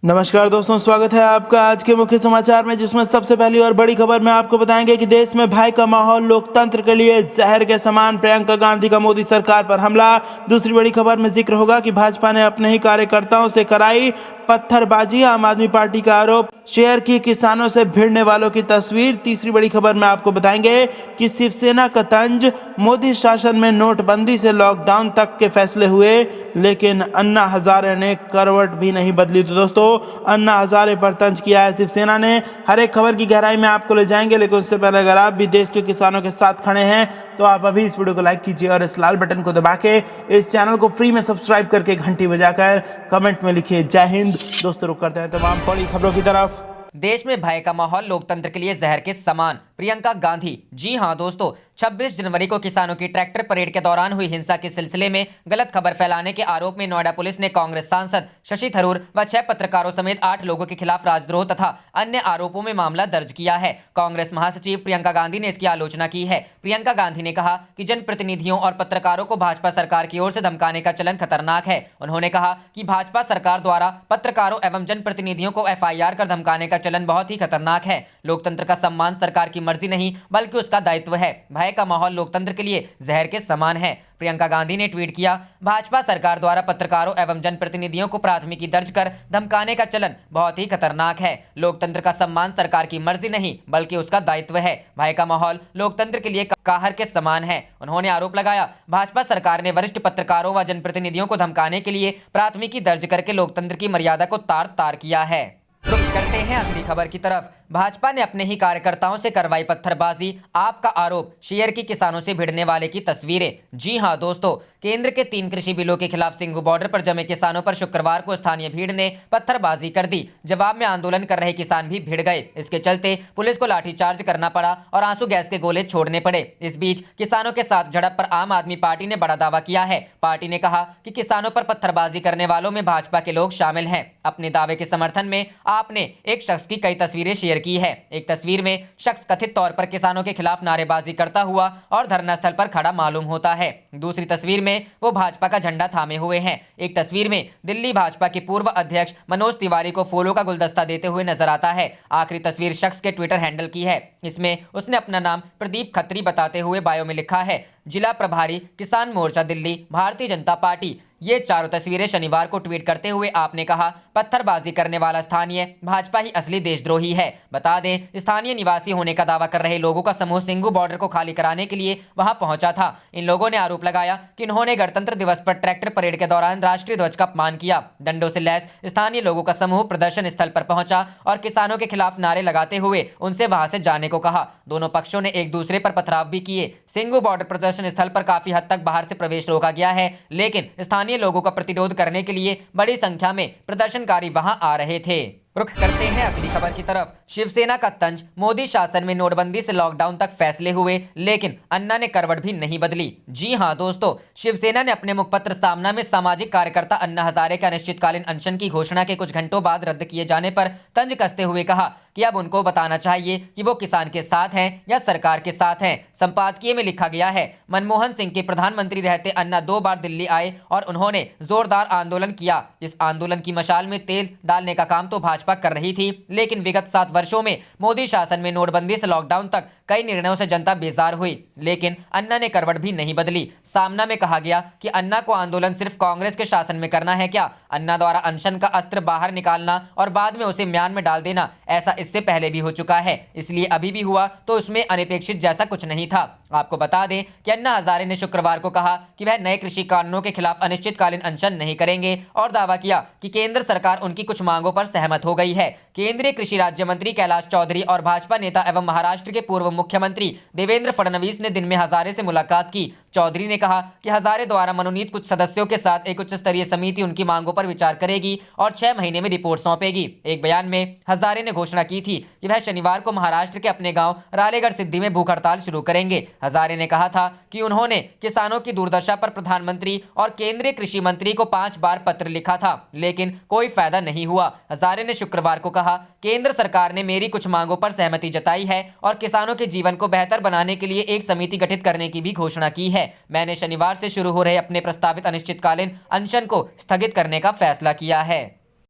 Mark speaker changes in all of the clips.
Speaker 1: नमस्कार दोस्तों, स्वागत है आपका आज के मुख्य समाचार में, जिसमें सबसे पहली और बड़ी खबर में आपको बताएंगे कि देश में भय का माहौल, लोकतंत्र के लिए जहर के समान, प्रियंका गांधी का मोदी सरकार पर हमला। दूसरी बड़ी खबर में जिक्र होगा कि भाजपा ने अपने ही कार्यकर्ताओं से कराई पत्थरबाजी, आम आदमी पार्टी का आरोप, शेयर की किसानों से भिड़ने वालों की तस्वीर। तीसरी बड़ी खबर में आपको बताएंगे कि शिवसेना का तंज, मोदी शासन में नोटबंदी से लॉकडाउन तक के फैसले हुए, लेकिन अन्ना हजारे ने करवट भी नहीं बदली। तो दोस्तों, अन्ना हजारे पर तंज किया है शिवसेना ने। हर एक खबर की गहराई में आपको ले जाएंगे, लेकिन उससे पहले अगर आप भी देश के किसानों के साथ खड़े हैं तो आप अभी इस वीडियो को लाइक कीजिए और इस लाल बटन को दबा के इस चैनल को फ्री में सब्सक्राइब करके घंटी बजाकर कमेंट में लिखिए जय हिंद। दोस्तों, रुक करते हैं तमाम बड़ी खबरों की तरफ।
Speaker 2: देश में भय का माहौल, लोकतंत्र के लिए जहर के समान, प्रियंका गांधी। जी हां दोस्तों, 26 जनवरी को किसानों की ट्रैक्टर परेड के दौरान हुई हिंसा के सिलसिले में गलत खबर फैलाने के आरोप में नोएडा पुलिस ने कांग्रेस सांसद शशि थरूर व 6 पत्रकारों समेत 8 लोगों के खिलाफ राजद्रोह तथा अन्य आरोपों में मामला दर्ज किया है। कांग्रेस महासचिव प्रियंका गांधी ने इसकी आलोचना की है। प्रियंका गांधी ने कहा कि जनप्रतिनिधियों और पत्रकारों को भाजपा सरकार की ओर से धमकाने का चलन खतरनाक है। उन्होंने कहा कि भाजपा सरकार द्वारा पत्रकारों एवं जनप्रतिनिधियों को FIR कर धमकाने का चलन बहुत ही खतरनाक है। लोकतंत्र का सम्मान सरकार की मर्जी नहीं बल्कि उसका दायित्व है। भय का माहौल लोकतंत्र के लिए जहर के समान है। प्रियंका गांधी ने ट्वीट किया, भाजपा सरकार द्वारा पत्रकारों एवं जनप्रतिनिधियों को प्राथमिकी दर्ज कर धमकाने का चलन बहुत ही खतरनाक है। लोकतंत्र का सम्मान सरकार की मर्जी नहीं बल्कि उसका दायित्व है। भय का माहौल लोकतंत्र के लिए कहर के समान है। उन्होंने आरोप लगाया, भाजपा सरकार ने वरिष्ठ पत्रकारों व जनप्रतिनिधियों को धमकाने के लिए प्राथमिकी दर्ज करके लोकतंत्र की मर्यादा को तार तार किया है। रुक करते हैं अगली खबर की तरफ। भाजपा ने अपने ही कार्यकर्ताओं से करवाई पत्थरबाजी, आपका आरोप, शेयर की किसानों से भिड़ने वाले की तस्वीरें। जी हां दोस्तों, केंद्र के 3 कृषि बिलों के खिलाफ सिंघू बॉर्डर पर जमे किसानों पर शुक्रवार को स्थानीय भीड़ ने पत्थरबाजी कर दी। जवाब में आंदोलन कर रहे किसान भी भिड़ गए। इसके चलते पुलिस को लाठीचार्ज करना पड़ा और आंसू गैस के गोले छोड़ने पड़े। इस बीच किसानों के साथ झड़प पर आम आदमी पार्टी ने बड़ा दावा किया है। पार्टी ने कहा कि किसानों पर पत्थरबाजी करने वालों में भाजपा के लोग शामिल हैं। अपने दावे के समर्थन में आपने एक शख्स की कई तस्वीरें शेयर की है। एक तस्वीर में शख्स कथित तौर पर किसानों के खिलाफ नारेबाजी करता हुआ और धरना स्थल पर खड़ा मालूम होता है। दूसरी तस्वीर में वो भाजपा का झंडा थामे हुए हैं। एक तस्वीर में दिल्ली भाजपा के पूर्व अध्यक्ष मनोज तिवारी को फूलों का गुलदस्ता देते हुए नजर आता है। आखिरी तस्वीर शख्स के ट्विटर हैंडल की है। इसमें उसने अपना नाम प्रदीप खत्री बताते हुए बायो में लिखा है, जिला प्रभारी, किसान मोर्चा दिल्ली, भारतीय जनता पार्टी। ये चारों तस्वीरें शनिवार को ट्वीट करते हुए आपने कहा, पत्थरबाजी करने वाला स्थानीय भाजपा ही असली देशद्रोही है। बता दें, स्थानीय निवासी होने का दावा कर रहे लोगों का समूह सिंघू बॉर्डर को खाली कराने के लिए वहां पहुंचा था। इन लोगों ने आरोप लगाया कि इन्होंने गणतंत्र दिवस पर ट्रैक्टर परेड के दौरान राष्ट्रीय ध्वज का अपमान किया। डंडों से लैस स्थानीय लोगों का समूह प्रदर्शन स्थल पर पहुंचा और किसानों के खिलाफ नारे लगाते हुए उनसे वहां से जाने को कहा। दोनों पक्षों ने एक दूसरे पर पथराव भी किए। सिंघू बॉर्डर प्रदर्शन स्थल पर काफी हद तक बाहर से प्रवेश रोका गया है, लेकिन स्थानीय लोगों का प्रतिरोध करने के लिए बड़ी संख्या में प्रदर्शनकारी वहां आ रहे थे। रुख करते हैं अगली खबर की तरफ। शिवसेना का तंज, मोदी शासन में नोटबंदी से लॉकडाउन तक फैसले हुए, लेकिन अन्ना ने करवट भी नहीं बदली। जी हां दोस्तों, शिवसेना ने अपने मुखपत्र सामना में सामाजिक कार्यकर्ता अन्ना हजारे का अनिश्चितकालीन अनशन की घोषणा के कुछ घंटों बाद रद्द किए जाने पर तंज कसते हुए कहा कि अब उनको बताना चाहिए कि वो किसान के साथ हैं या सरकार के साथ हैं। संपादकीय में लिखा गया है, मनमोहन सिंह के प्रधानमंत्री रहते अन्ना 2 बार दिल्ली आए और उन्होंने जोरदार आंदोलन किया। इस आंदोलन की मशाल में तेल डालने का काम तो भाजपा कर रही थी, लेकिन विगत 7 वर्षों में मोदी शासन में नोटबंदी से लॉकडाउन तक कई निर्णयों से जनता बेजार हुई, लेकिन अन्ना ने करवट भी नहीं बदली। सामना में कहा गया कि अन्ना को आंदोलन सिर्फ कांग्रेस के शासन में करना है क्या? अन्ना द्वारा अनशन का अस्त्र बाहर निकालना और बाद में उसे म्यान में डाल देना, ऐसा इससे पहले भी हो चुका है, इसलिए अभी भी हुआ तो उसमें अनपेक्षित जैसा कुछ नहीं था। आपको बता दें कि अन्ना हजारे ने शुक्रवार को कहा कि वह नए कृषि कानूनों के खिलाफ अनिश्चितकालीन अनशन नहीं करेंगे और दावा किया कि केंद्र सरकार उनकी कुछ मांगों पर सहमत हो गई है। केंद्रीय कृषि राज्य मंत्री कैलाश चौधरी और भाजपा नेता एवं महाराष्ट्र के पूर्व मुख्यमंत्री देवेंद्र फडणवीस ने दिन में हजारे से मुलाकात की। चौधरी ने कहा कि हजारे द्वारा मनोनीत कुछ सदस्यों के साथ एक उच्च स्तरीय समिति उनकी मांगों पर विचार करेगी और 6 महीने में रिपोर्ट सौंपेगी। एक बयान में हजारे ने घोषणा की थी कि वह शनिवार को महाराष्ट्र के अपने गांव रालेगढ़ सिद्धि में भूख हड़ताल शुरू करेंगे। हजारे ने कहा था कि उन्होंने किसानों की दुर्दशा पर प्रधानमंत्री और केंद्रीय कृषि मंत्री को 5 बार पत्र लिखा था, लेकिन कोई फायदा नहीं हुआ। हजारे ने शुक्रवार को कहा, केंद्र सरकार ने मेरी कुछ मांगों पर सहमति जताई है और किसानों के जीवन को बेहतर बनाने के लिए एक समिति गठित करने की भी घोषणा की है। मैंने शनिवार से शुरू हो रहे अपने प्रस्तावित अनिश्चितकालीन अनशन को स्थगित करने का फैसला किया है।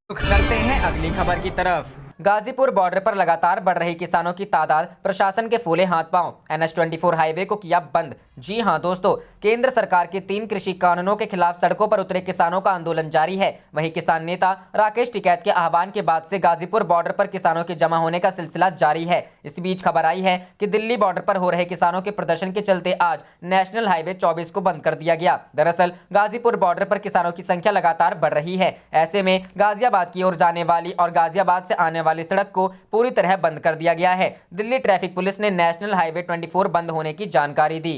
Speaker 2: रुख करते हैं अगली खबर की तरफ। गाजीपुर बॉर्डर पर लगातार बढ़ रही किसानों की तादाद, प्रशासन के फूले हाथ पांव, NH-24 हाईवे को किया बंद। जी हां दोस्तों, केंद्र सरकार के 3 कृषि कानूनों के खिलाफ सड़कों पर उतरे किसानों का आंदोलन जारी है। वहीं किसान नेता राकेश टिकैत के आह्वान के बाद से गाजीपुर बॉर्डर पर किसानों के जमा होने का सिलसिला जारी है। इस बीच खबर आई है कि दिल्ली बॉर्डर पर हो रहे किसानों के प्रदर्शन के चलते आज नेशनल हाईवे 24 को बंद कर दिया गया। दरअसल गाजीपुर बॉर्डर पर किसानों की संख्या लगातार बढ़ रही है। ऐसे में गाजियाबाद की ओर जाने वाली और गाजियाबाद से आने वाली सड़क को पूरी तरह बंद कर दिया गया है। दिल्ली ट्रैफिक पुलिस ने नेशनल हाईवे 24 बंद होने की जानकारी दी।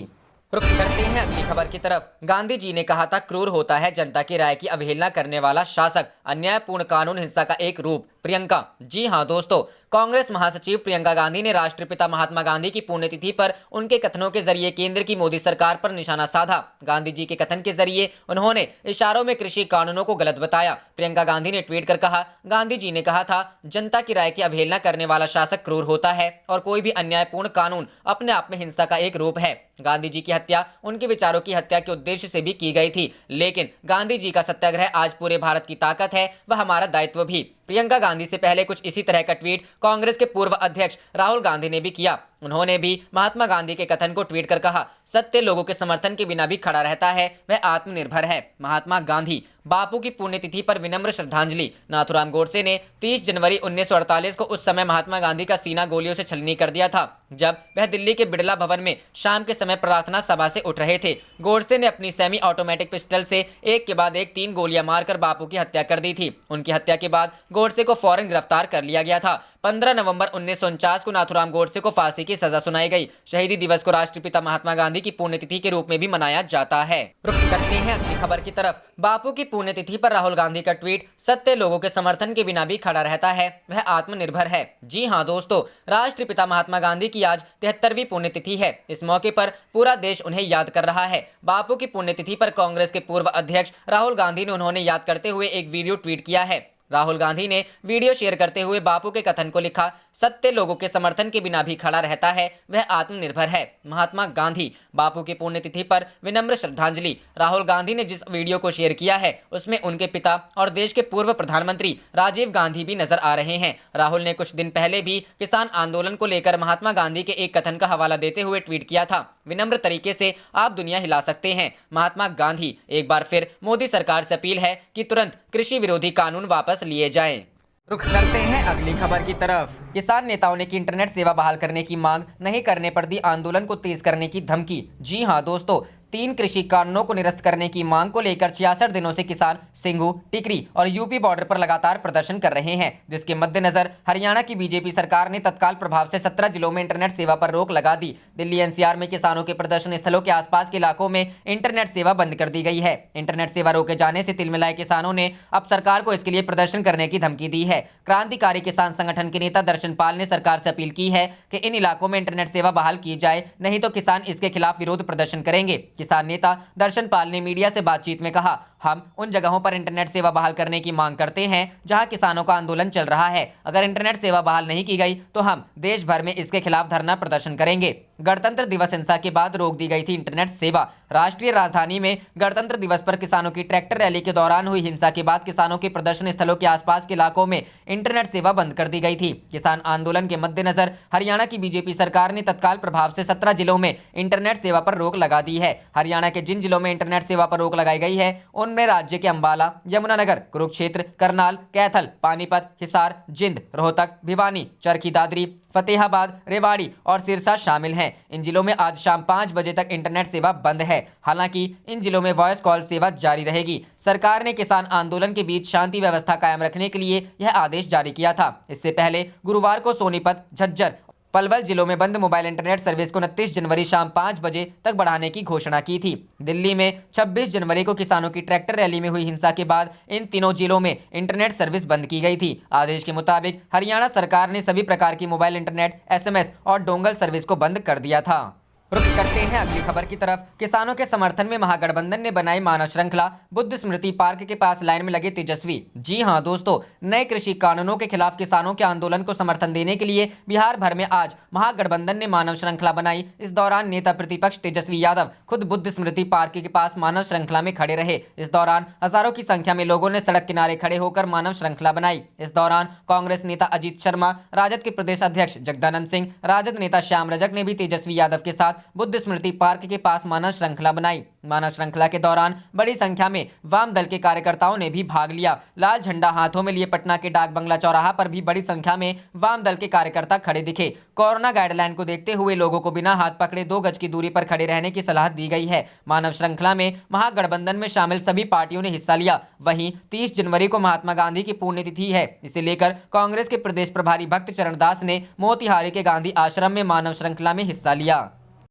Speaker 2: रुख करते हैं अगली खबर की तरफ। गांधी जी ने कहा था, क्रूर होता है जनता की राय की अवहेलना करने वाला शासक, अन्यायपूर्ण कानून हिंसा का एक रूप। प्रियंका। जी हां दोस्तों, कांग्रेस महासचिव प्रियंका गांधी ने राष्ट्रपिता महात्मा गांधी की पुण्यतिथि पर उनके कथनों के जरिए केंद्र की मोदी सरकार पर निशाना साधा। गांधी जी के कथन के जरिए उन्होंने इशारों में कृषि कानूनों को गलत बताया। प्रियंका गांधी ने ट्वीट कर कहा, गांधी जी ने कहा था, जनता की राय की अवहेलना करने वाला शासक क्रूर होता है और कोई भी अन्यायपूर्ण कानून अपने आप में हिंसा का एक रूप है। गांधी जी की हत्या उनके विचारों की हत्या के उद्देश्य से भी की गई थी, लेकिन गांधी जी का सत्याग्रह आज पूरे भारत की ताकत है, वह हमारा दायित्व भी। प्रियंका गांधी से पहले कुछ इसी तरह का ट्वीट कांग्रेस के पूर्व अध्यक्ष राहुल गांधी ने भी किया। उन्होंने भी महात्मा गांधी के कथन को ट्वीट कर कहा, सत्य लोगों के समर्थन के बिना भी खड़ा रहता है, वह आत्मनिर्भर है। महात्मा गांधी। बापू की पुण्यतिथि पर विनम्र श्रद्धांजलि। नाथूराम गोडसे ने 30 जनवरी 1948 को उस समय महात्मा गांधी का सीना गोलियों से छलनी कर दिया था, जब वह दिल्ली के बिड़ला भवन में शाम के समय प्रार्थना सभा से उठ रहे थे। गोडसे ने अपनी सेमी ऑटोमेटिक पिस्टल से एक के बाद एक 3 गोलियां मारकर बापू की हत्या कर दी थी। उनकी हत्या के बाद गोडसे को फौरन गिरफ्तार कर लिया गया था। 15 नवंबर 1949 को नाथूराम गोडसे को फांसी की सजा सुनाई गई। शहीदी दिवस को राष्ट्रपिता महात्मा गांधी की पुण्यतिथि के रूप में भी मनाया जाता है। रुख करते हैं अगली खबर की तरफ। बापू की पुण्यतिथि पर राहुल गांधी का ट्वीट, सत्य लोगों के समर्थन के बिना भी खड़ा रहता है, वह आत्मनिर्भर है। जी हां दोस्तों, राष्ट्रपिता महात्मा गांधी की आज 73वीं पुण्यतिथि है। इस मौके पर पूरा देश उन्हें याद कर रहा है। बापू की पुण्यतिथि पर कांग्रेस के पूर्व अध्यक्ष राहुल गांधी ने उन्होंने याद करते हुए एक वीडियो ट्वीट किया है। राहुल गांधी ने वीडियो शेयर करते हुए बापू के कथन को लिखा, सत्य लोगों के समर्थन के बिना भी खड़ा रहता है, वह आत्मनिर्भर है। महात्मा गांधी। बापू की पुण्यतिथि पर विनम्र श्रद्धांजलि। राहुल गांधी ने जिस वीडियो को शेयर किया है उसमें उनके पिता और देश के पूर्व प्रधानमंत्री राजीव गांधी भी नजर आ रहे हैं। राहुल ने कुछ दिन पहले भी किसान आंदोलन को लेकर महात्मा गांधी के एक कथन का हवाला देते हुए ट्वीट किया था, विनम्र तरीके से आप दुनिया हिला सकते हैं। महात्मा गांधी। एक बार फिर मोदी सरकार से अपील है कि तुरंत कृषि विरोधी कानून वापस लिए जाएं। रुख करते हैं अगली खबर की तरफ। किसान नेताओं ने की इंटरनेट सेवा बहाल करने की मांग, नहीं करने पर दी आंदोलन को तेज करने की धमकी। जी हां दोस्तों, 3 कृषि कानूनों को निरस्त करने की मांग को लेकर 66 दिनों से किसान सिंघू, टिकरी और यूपी बॉर्डर पर लगातार प्रदर्शन कर रहे हैं, जिसके मद्देनजर हरियाणा की बीजेपी सरकार ने तत्काल प्रभाव से 17 जिलों में इंटरनेट सेवा पर रोक लगा दी। दिल्ली NCR में किसानों के प्रदर्शन स्थलों के आसपास के इलाकों में इंटरनेट सेवा बंद कर दी गई है। इंटरनेट सेवा रोके जाने से तिलमिलाए किसानों ने अब सरकार को इसके लिए प्रदर्शन करने की धमकी दी है। क्रांतिकारी किसान संगठन के नेता दर्शन पाल ने सरकार से अपील की है कि इन इलाकों में इंटरनेट सेवा बहाल की जाए, नहीं तो किसान इसके खिलाफ विरोध प्रदर्शन करेंगे। किसान नेता दर्शन पाल ने मीडिया से बातचीत में कहा, हम उन जगहों पर इंटरनेट सेवा बहाल करने की मांग करते हैं जहां किसानों का आंदोलन चल रहा है। अगर इंटरनेट सेवा बहाल नहीं की गई तो हम देश भर में इसके खिलाफ धरना प्रदर्शन करेंगे। गणतंत्र दिवस हिंसा के बाद रोक दी गई थी इंटरनेट सेवा। राष्ट्रीय राजधानी में गणतंत्र दिवस पर किसानों की ट्रैक्टर रैली के दौरान हुई हिंसा के बाद किसानों के प्रदर्शन स्थलों के आसपास के इलाकों में इंटरनेट सेवा बंद कर दी गई थी। किसान आंदोलन के मद्देनजर हरियाणा की बीजेपी सरकार ने तत्काल प्रभाव से 17 जिलों में इंटरनेट सेवा पर रोक लगा दी है। हरियाणा के जिन जिलों में इंटरनेट सेवा पर रोक लगाई गई है उनमें राज्य के अंबाला, यमुनानगर, कुरुक्षेत्र, करनाल, कैथल, पानीपत, हिसार, जिंद, रोहतक, भिवानी, चरखी दादरी, फतेहाबाद, रेवाड़ी और सिरसा शामिल हैं। इन जिलों में आज शाम 5 बजे तक इंटरनेट सेवा बंद है। हालांकि इन जिलों में वॉइस कॉल सेवा जारी रहेगी। सरकार ने किसान आंदोलन के बीच शांति व्यवस्था कायम रखने के लिए यह आदेश जारी किया था। इससे पहले गुरुवार को सोनीपत, झज्जर, पलवल जिलों में बंद मोबाइल इंटरनेट सर्विस को 29 जनवरी शाम 5 बजे तक बढ़ाने की घोषणा की थी। दिल्ली में 26 जनवरी को किसानों की ट्रैक्टर रैली में हुई हिंसा के बाद इन तीनों जिलों में इंटरनेट सर्विस बंद की गई थी। आदेश के मुताबिक हरियाणा सरकार ने सभी प्रकार की मोबाइल इंटरनेट, SMS और डोंगल सर्विस को बंद कर दिया था। रुक करते हैं अगली खबर की तरफ। किसानों के समर्थन में महागठबंधन ने बनाई मानव श्रृंखला, बुद्ध स्मृति पार्क के पास लाइन में लगे तेजस्वी। जी हां दोस्तों, नए कृषि कानूनों के खिलाफ किसानों के आंदोलन को समर्थन देने के लिए बिहार भर में आज महागठबंधन ने मानव श्रृंखला बनाई। इस दौरान नेता प्रतिपक्ष तेजस्वी यादव खुद बुद्ध स्मृति पार्क के पास मानव श्रृंखला में खड़े रहे। इस दौरान हजारों की संख्या में लोगों ने सड़क किनारे खड़े होकर मानव श्रृंखला बनाई। इस दौरान कांग्रेस नेता अजीत शर्मा, राजद के प्रदेश अध्यक्ष जगदानंद सिंह, राजद नेता श्याम रजक ने भी तेजस्वी यादव के साथ बुद्ध स्मृति पार्क के पास मानव श्रृंखला बनाई। मानव श्रृंखला के दौरान बड़ी संख्या में वाम दल के कार्यकर्ताओं ने भी भाग लिया। लाल झंडा हाथों में लिए पटना के डाक बंगला चौराहा पर भी बड़ी संख्या में वाम दल के कार्यकर्ता खड़े दिखे। कोरोना गाइडलाइन को देखते हुए लोगों को बिना हाथ पकड़े 2 गज की दूरी पर खड़े रहने की सलाह दी गई है। मानव श्रृंखला में महागठबंधन में शामिल सभी पार्टियों ने हिस्सा लिया। वहीं 30 जनवरी को महात्मा गांधी की पुण्यतिथि है। इसे लेकर कांग्रेस के प्रदेश प्रभारी भक्त चरण दास ने मोतिहारी के गांधी आश्रम में मानव श्रृंखला में हिस्सा लिया।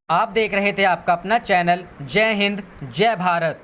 Speaker 2: आप देख रहे थे आपका अपना चैनल जय हिंद जय भारत।